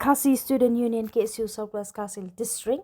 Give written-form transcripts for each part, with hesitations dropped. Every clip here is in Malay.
Khasi Student Union KSU Southwest Kasil District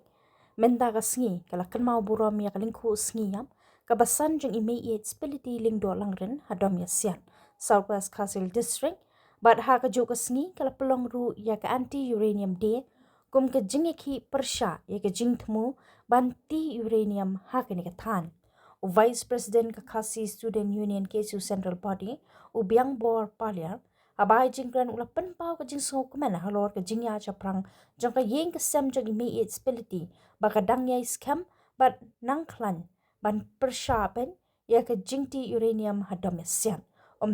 menda ka sngi kala kan mau buram ya kalingku sngi yam kabasan jeng ime it spiliti lingdo langren hadom ya sian Southwest Kasil District bad ha ka jo ka sngi kala pelong ru ya ka anti uranium day kum ka jing ki persha ya ka jing thmu banti uranium ha ka ni ka than Vice President ka Khasi Student Union KSU Central Body ubiang bor palia abai jingkran ula penpau ka jing so kumana halor ka jingya chaprang jong ka yeng ka sem jong imi it spiliti baka dangya scam but nangklan ban pershapen ya ka jingti uranium hadam sian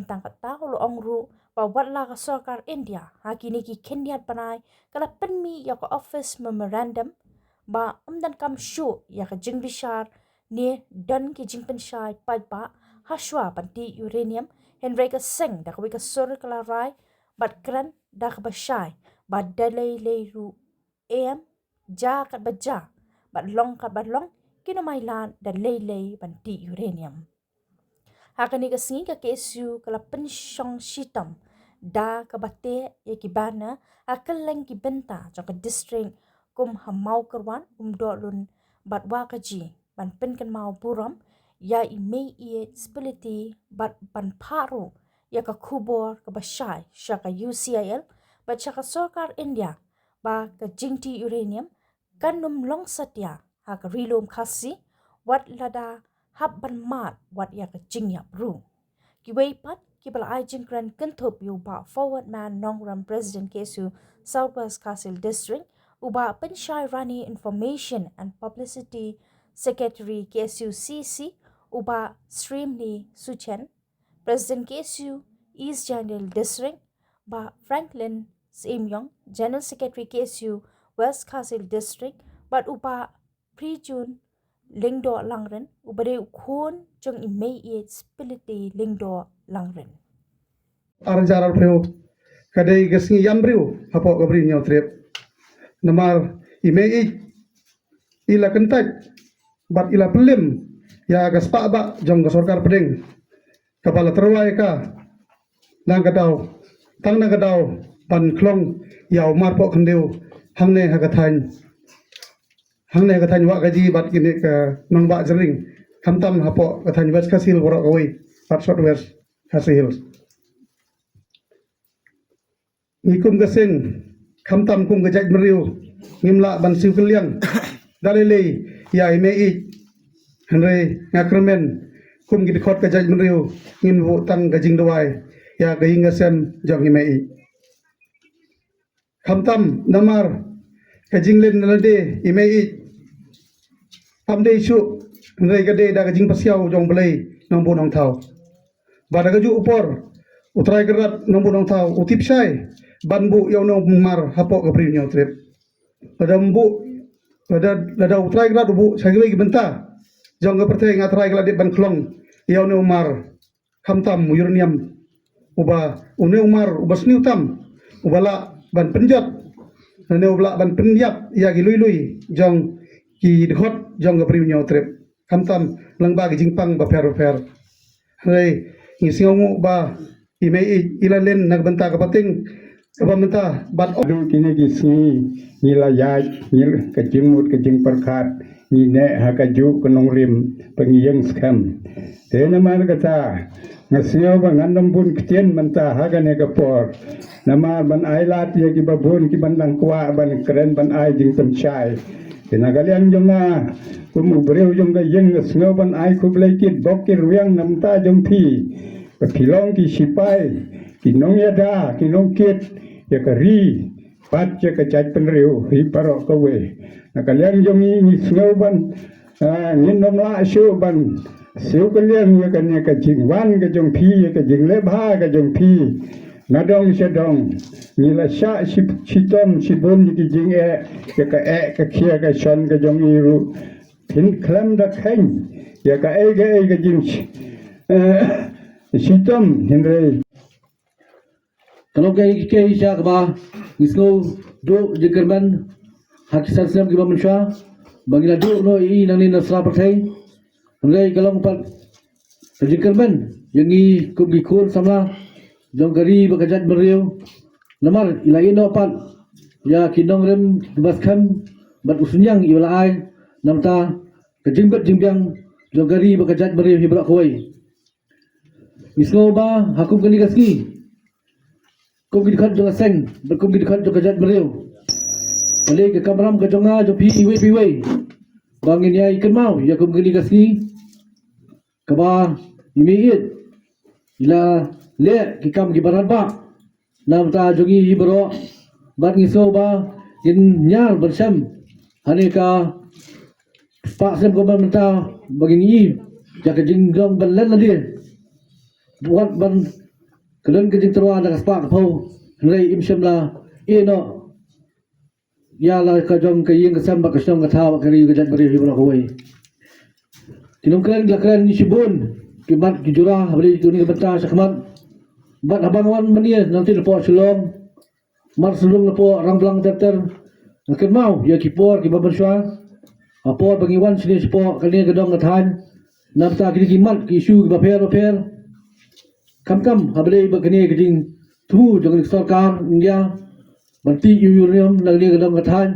tang ka tahu lo ongru ba watla ka sarkar India hakini ki kendiat panai kala penmi ya ka office memorandum ba dan kam shu ya ka jing bishar ne dan ki jing penshai pai pa haswa panti uranium Henry ka seng dak wika sur kala rai bat kran dak bashai bat dalai leiru em ja kat baja bat long kat bat long kino mailan dan lei banti uranium hakani ka singi ka KSU kala pensyong shitam da ka bate ya ki bana akaleng ki benta jong ka district kum hamau kerwan dolun bat wakaji ban pen kan mau buram ya ime spiliti bat ban paru ya ka kubor ka bashai shaka UCIL bat shaka sarkar India ba ka jingti uranium kanum long satya ha ka rilom khasi wat lada hab ban mat wat ya ka jingya ru ki wei pat ki bala ai jingkran kenthop yu ba forward man nongram president KSU Southwest Kasil District uba penshai rani information and publicity secretary KSU CC uba Srimli Suchen, President KSU East General District, ba Franklin Simyong, General Secretary KSU West Kasil District, bat uba Prijun Lingdo Langren, uba de ukun jong imei spiliti Lingdo Langren. Arjarar preo kadai gasngi yambriu hapo gabri nyaw trip namar imei ila kentaj bat ila pelim ya gaspa ba jong ga sarkar pedeng kapala terwai ka nang kadau tang na kadau pan klong yaw marpo khandeu hangne hagathany wa gaji bat kini ka nong ba jering kamtam hapo gathany west kasil borok oi pat shot west kasil nikum gasing kamtam kum gajak meriu ngimla ban siu keliang dalile ya imei Henry ngakramen kum gid khot ka jaj mriu ngin wo tang gajing dawai ya gaing asem jong himei khamtam namar gajing len nalde imei pamde shu Henry gade da gajing pasiau jong belai nombo nong thau bada gaju upor utrai gerat nombo nong thau utip sai banbu yaw no mar hapo ka pri nyaw trip padambu ada utrai gerat bu sagle benta jong ga pertay ngatrai kala di ban klong yaw ne umar khamtam uranium uba une umar uba sni utam ubala ban penjat ne ubla ban penyap ya gi lui jong ki dhot jong ga priu nyaw trip khamtam langba gi jingpang ba fer hai ngi singongu ba imei ilalen nagbanta ka pating ba menta bat adu kini gisi nila yai nil kejimut kejing perkat ni ne hakaju kenong rim pengiyeng skam tena man kata ngasio bangandam bun ketien menta hagane kapor nama ban ailat ya ki babun ki bandang kwa ban keren ban ai jing temchai tena kalian jonga kumu breu jonga yeng ngasio ban ai kublekit bokir wiang namta jongpi pilong ki sipai ki nong yada ki nong kit ya kari pat ya kacaj penriu hi parok kawe na kalian jongi ni snowban ngin nom la shu ban siu kalian ya kan ya kajing wan ka jong pi ya kajing lebha ka jong pi nadong sedong ni la sha sitom sibun ki jing ya ka khia ka shon ka jong iru thin klam da khain ya ka jing sitom hinre kalau ke isya ba islo do jekerman hakisan sem giba manusia bagi ladu no i nang ni nasra pertai ngai kalau empat jekerman yang i kum gikur sama jong gari bakajat beriu namar ilain no pat ya kinong rem baskan bat usunyang iwala ai namta kejingbat jingbiang jogari bakajat beri hibrak kawai islo ba hakum kali gaski kum gidkhat jo seng berkum gidkhat jo kajat beri ale ke kamram ke jonga jo pi iwe bangin ya ikan mau ya kum kali gaski kaba imiit ila le kikam gibaran ba namta jogi hibro bat ngiso ba in nyar bersam haneka pak sem ko menta bagini jaka jinggong balan ladi buat ban kelen kejing terwa ada spak pau rei imsam la ino ya la ka jong ka yeng kesam ba kasam ka thaw ka ri ka jat bari hibra hoi tinong kelen ni sibun kimat kijura bari tuni benta sakmat bat abangwan mania nanti lepo sulong mar sulong lepo orang belang teter akan mau ya kipor kibaban syua apa bangiwan sini sepo kali gedong ngathan namta kini kimat kisu baper kam habale bagani geding tu jangan sarkar India banti uranium lagi gedong ngathan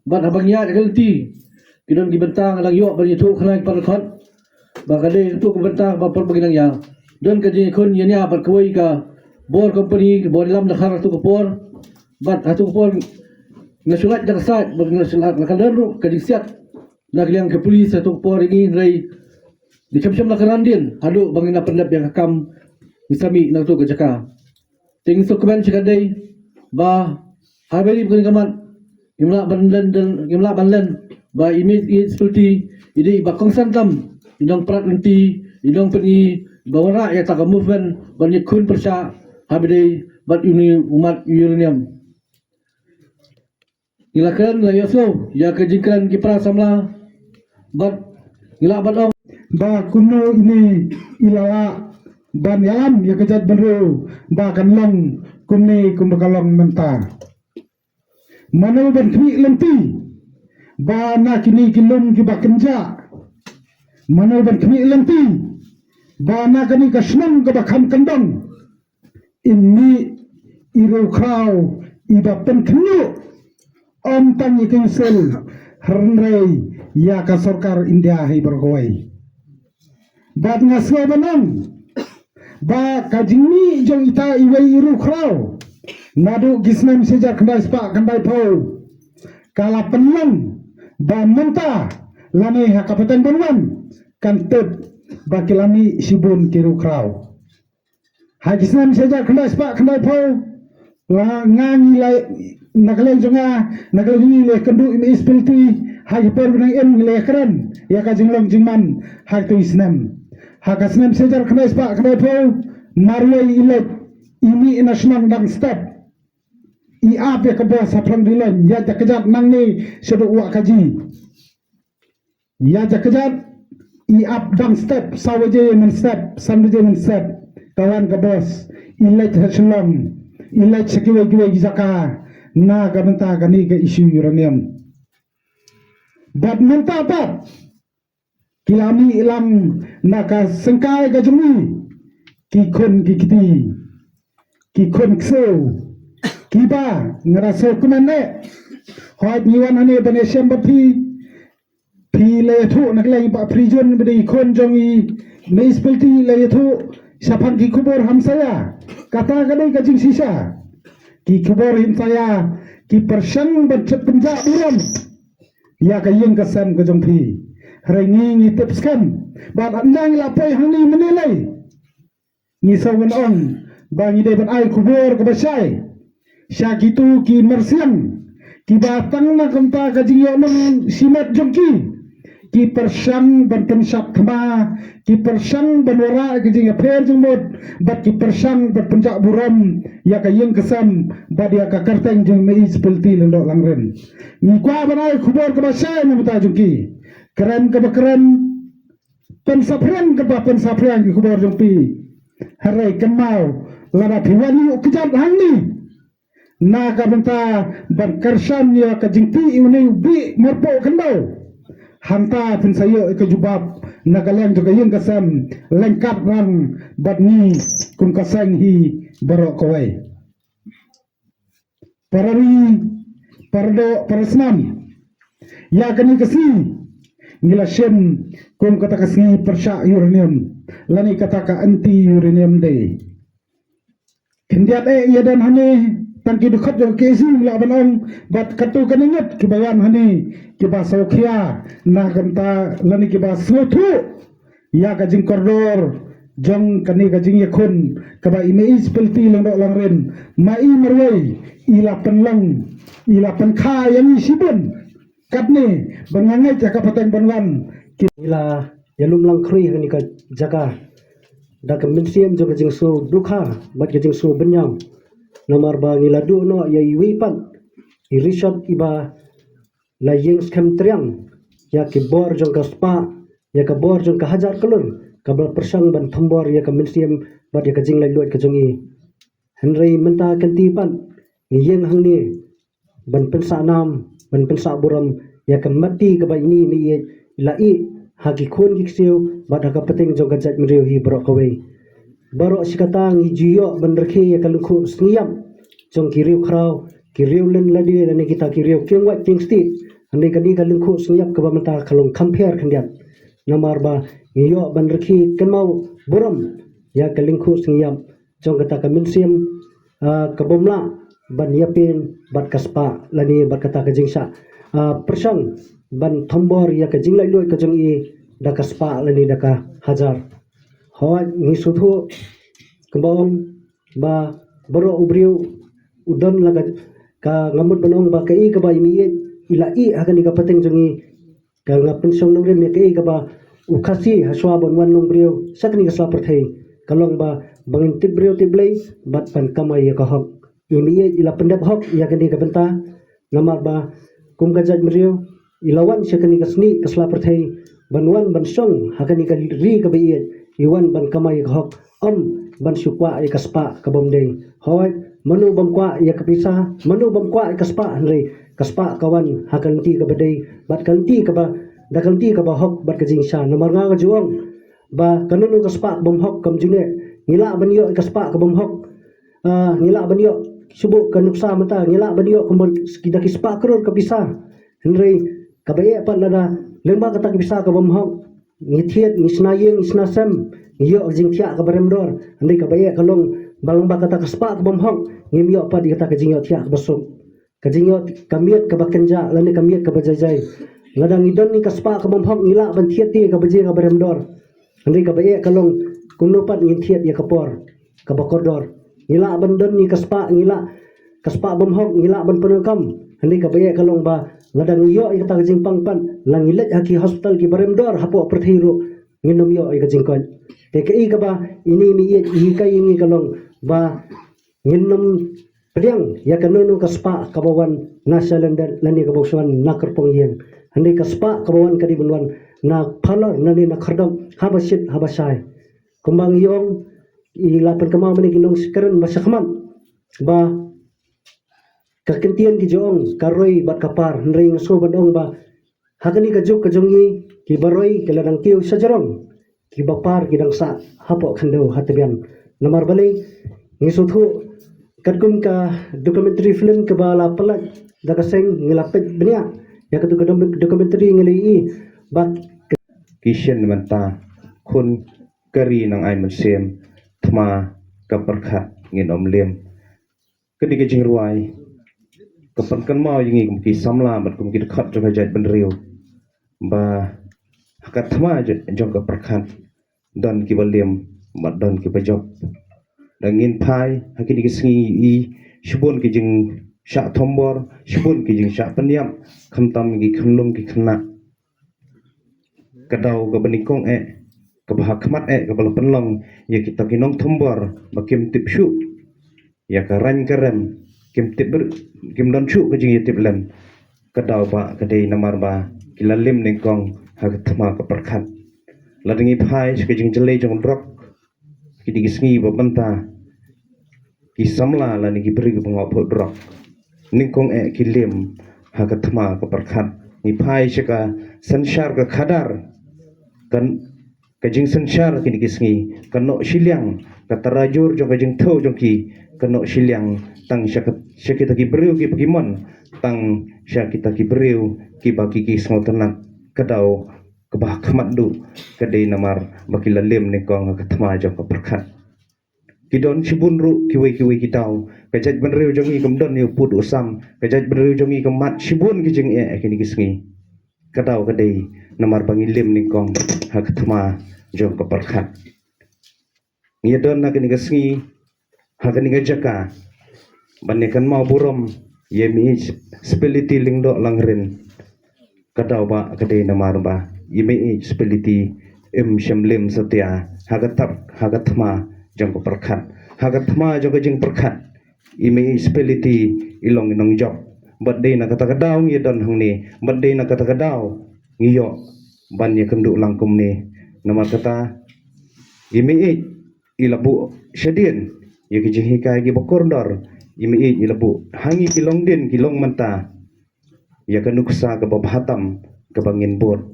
bat abangnya ganti kidon gibentang lang yo bani tu khalai parkhot bagale tu gibentang bapor baginang ya don kaji kun yanya bat koi ka bor company bor lam dakhar tu kopor bat hatu kopor ngasulat daksat ngasulat nakalaru kaji siat nakliang ke polis atau por ini rai dicam-cam lakaran din hadu bangina pendap yang kam isami nak tu kejaka ting dokumen cikadai ba haberi bukan kamat imla banlen ba imit seperti ini ba kongsan tam idong prat nanti idong peni bawara ya tak movement banyak kun persya haberi bat uni umat uranium ilakan la yoslo ya kejingkan kipra samla bat ila badong ba kuno ini ilala ban yalam ya kejat beru ba kanlong kumni kumbakalong menta mano ban kmi lenti ba na kini kilum ki bakenja mano ban kmi lenti ba na kini kasnam ka bakam kandong ini iru kraw iba pen knu om tang ikin sel hernrei ya ka sarkar India hai berkoi bat ngaswa banang ba kajingni jong ita iwai iru kraw nadu gisnam sejak kandai spa kandai pau kala penlang ba menta lani hakapatan bonwan kantep bakilani sibun kiru kraw hagisnam sejak kandai spa kandai pau la ngangi lai nakaleng jonga nakaleng le kendu im ispilti hagi per benang em le keren ya ka jinglong jingman hag tu isnam hagasnam sejar khnais pa khnai pau marwai ilet ini national dang step I ap ya kebo sapram dilen ya jakajat nang ni sedu wa kaji ya jakajat I ap dang step sawaje men step samje men step kawan kebos ilet haslom ilet sekiwe kiwe gizaka na gamenta gani ke isu uranium bat menta pat kilami ilam naka sengkai ka jumi ki kon ki kiti ki kon kseu ki ba ngaraso kumane hoat niwan ane bane shamba pi le thu naklai ba prijon bade kon jongi municipality le thu sapang ki kubur hamsaya kata kadai ka jing sisa ki kubur hamsaya ki persang bancet penjak buram ya kayeng kasam ke jongpi rengi ngitipskan bat andang lapai hangni menilai ngisawan on bangi depan ai kubur ke basai syakitu ki mersiang ki batang na kenta kajing yonong simat jongki ki persang berpensap kema ki persang benwara kajing aper jengmod bat ki persang berpenjak buram ya kayeng kesam bat ya kakarteng jeng mei seperti lendok langren ni kwa banai kubur ke basai memeta jongki keren ke keren pensapren ke pensapren ki kubur jongpi harai kemau lada piwani kejat hangni na kabenta berkersan ya kajingti ini ubi merpo kendau hanta pensayo ke jubab nagaleng juga yang kasam lengkap rang badni kun kasang hi barok kawai parari pardo parasnam ya kani kasi ngilasyen kung kata kasi persya uranium lani kata ka anti uranium day kendiat ya dan hane tangki dekat jong kesi la banong bat katu kaningat kibayan hani kiba saukhia na kanta lani kiba sotu ya kajing koridor jong kani kajing yakun kaba imei seperti lang dok lang ren mai merwei ila penlang ila penkha yang isibun katne bangangai cakap pateng banwan ila yalum lang kri hani ka jaga da ka minsiam jo kajing so dukha bat kajing so benyam nomor ba ngila du no ya iwipan irishot iba la yeng skam triang ya ki bor jong ka spa ya ka bor jong ka hajar kelur ka bal persang ban thambor ya ka minsiam bat ya kajing lai luat ka jongi henry menta kantipan yeng hangni ban pensa nam ban pensa buram ya ka mati ka ba ini mi lai hagi khon giksiu bat ka pateng jong ka jat mriu hi bro kawe baro sikata ngi jiyo ban rakhi ya kalungku sniam jong kiriu khrau kiriu len ladi lani kita kiriu kingwat kingsti andi kadi kalungku sniap ka ba mata kalung compare khandiat namar ba ngiyo ban rakhi kenmau buram ya kalungku sniam jong kata ka minsiam ka bomla ban yapin bat kaspa lani bat kata ka jingsa persang ban thombor ya ka jinglai loi ka jong i da kaspa lani da ka hajar hoi ngisutu kembang ba baro ubriu udon laga ka ngamut banong ba kai ka ba imi ila i hakan ka pateng jongi ka ngapin song nong rem kai ka ba ukasi haswa bon wan nong briu sakni ka slapar thai kalong ba bangin tibriu tiblei bat pan kamai ka hok imi ila pendap hok ya kan ka benta namar ba kum ka jaj mriu ilawan sakni ka sni ka slapar thai banwan ban song hakan ka ri ka ba iwan ban kamai hok ban sukwa ay kaspa kabomdeng hoy manu bamkwa ya kapisa manu bamkwa ay kaspa hanre kaspa kawan hakalti ka badai bat kalti ka ba dakalti ka ba hok bat kajing sha nomor nga ka juong ba kanunu kaspa bom hok kam june ngila banyo kaspa ka bom hok ngila banyo subu kanuksa mata ngila banyo kumbal skida kispa kror kapisa hanre kabaye pat lada lemba kata kapisa ka bom hok ngithiet ngisnayeng ngisnasem yo jingthia ka baremdor andai ka baye kalong balong ba kata kaspa ka bomhok ngimyo pa di kata ka jingyo thia ka basuk ka jingyo kamiet ka bakenja lani kamiet ka bajajai ladang idon ni kaspa ka bomhok ngila ban thiet ti ka baje ka baremdor andai ka baye kalong kuno pat ngithiet ya kapor ka bakordor ngila ban don ni kaspa ngila kaspa bomhok ngila ban penukam andai ka baye kalong ba ladang yo ay kata ka jing pangpan langilet haki hospital ki baremdor hapo perthiru nginom yo ay ka jingkon TKI ka ba ini mi ikai ini kalong ba nginom priang ya kanunu kaspa kabawan nasalan lani kaboswan nakarpong yen handi kaspa kabawan kadi bunwan na phalor nani na khardam habasit habasai kumbang yong ilapan kamau mani kinong sikaran basakman ba kakentian ki joong karoi bat kapar hendrai ngaso badong ba hakani kajuk kajongi ki baroi keladang kiu sajarong ki bapar ki dangsa hapo khando hatabian namar balai ngisuthu kadkum ka documentary film ke bala palat daga seng ngilapet benia ya katu documentary ngelai bak kishen manta kun kari nang ai musem thma ka perkhat ngin om lem kedi ke jing ruai kapan kan mau yingi kum ki samla mat kum ki khat jo jait ban riu ba hakat thma jong ka perkhat don ki balem mat don ki bajok dangin phai hakini ki sngi i shubon ki jing sha thombor shubon ki jing sha panyam khamtam ki khamlum ki khna kadau ka banikong ka bahakmat ka bal penlong ya kita kinong thombor bakim tipshu ya ka ran karem kim tibber kim don chu ka jing tip len kadau ba kadai namar ba kilalim ningkong hak thma ka perkhat ladangi phai ka jing jale jong drok ki digi sngi ba banta ki samla la ni ki bri ka ngop drok ningkong kilim hak thma ka perkhat ni phai ka sanshar ka khadar kan kajing sensyar kini kisngi kano siliang kata rajur jong kajing tau jong ki kano siliang tang syakita ki beriu ki pagimon tang syakita ki beriu ki baki ki sengotenak kadau kebah kematdu kadai namar baki lalim ni kong katma jong kaperkat kidon sibunru kiwe kitau kajat benriu jong i kemdon yu put usam kajat benriu jong i kemat sibun kijing kini kisngi kadau kadai namar bangilim ni kong hakatma jong kaperkat ngidon na kini kisngi hakani gajaka banikan mau burom yemi speliti lingdo langren kadau ba kadai namar ba yemi speliti syamlim setia hagatma jong kaperkat hagatma jong kajing perkat yemi speliti ilong inong job badai na kata kadau ngidon hangni badai na kata kadau ngiyo ban ya kenduk langkum ni nama kata yemi ilabu syadin ya kijing hikai gi bokordor yemi ilabu hangi kilong din kilong manta ya kanuksa ke babahatam ke bangin bot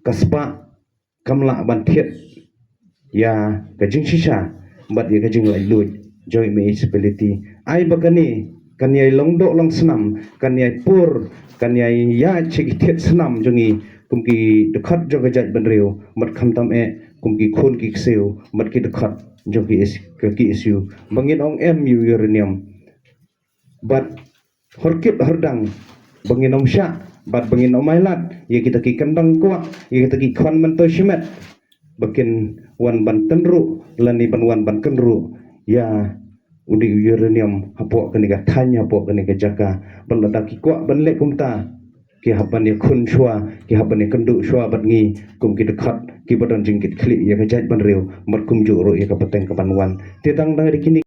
kaspa kamla bantiet ya kajing sisa bat ya kajing lailut joy municipality ai bagani kan yai longdo long senam kan yai pur kan yai ya chekitiet senam jongi kumki dekat jo gajat benriu mat khamtam kumki khon ki kseu mat ki dekat jongi ki isu bangin ong mu uranium bat horkip herdang bangin om sya bat bangin om mailat ye kita ki kandang kuak ye kita ki khon mento shimet bakin wan ban tenru lani ban wan ban kenru ya undi uranium hapok kaniga tanya hapok kaniga jaka balada ki kuak ban lek kumta ki haban ya khun shwa ki haban ya kendu shwa bat ngi kum ki dekat ki badan jingkit klik ya kajat ban riu mat kum juro ya kapateng kapan wan tetang dang kini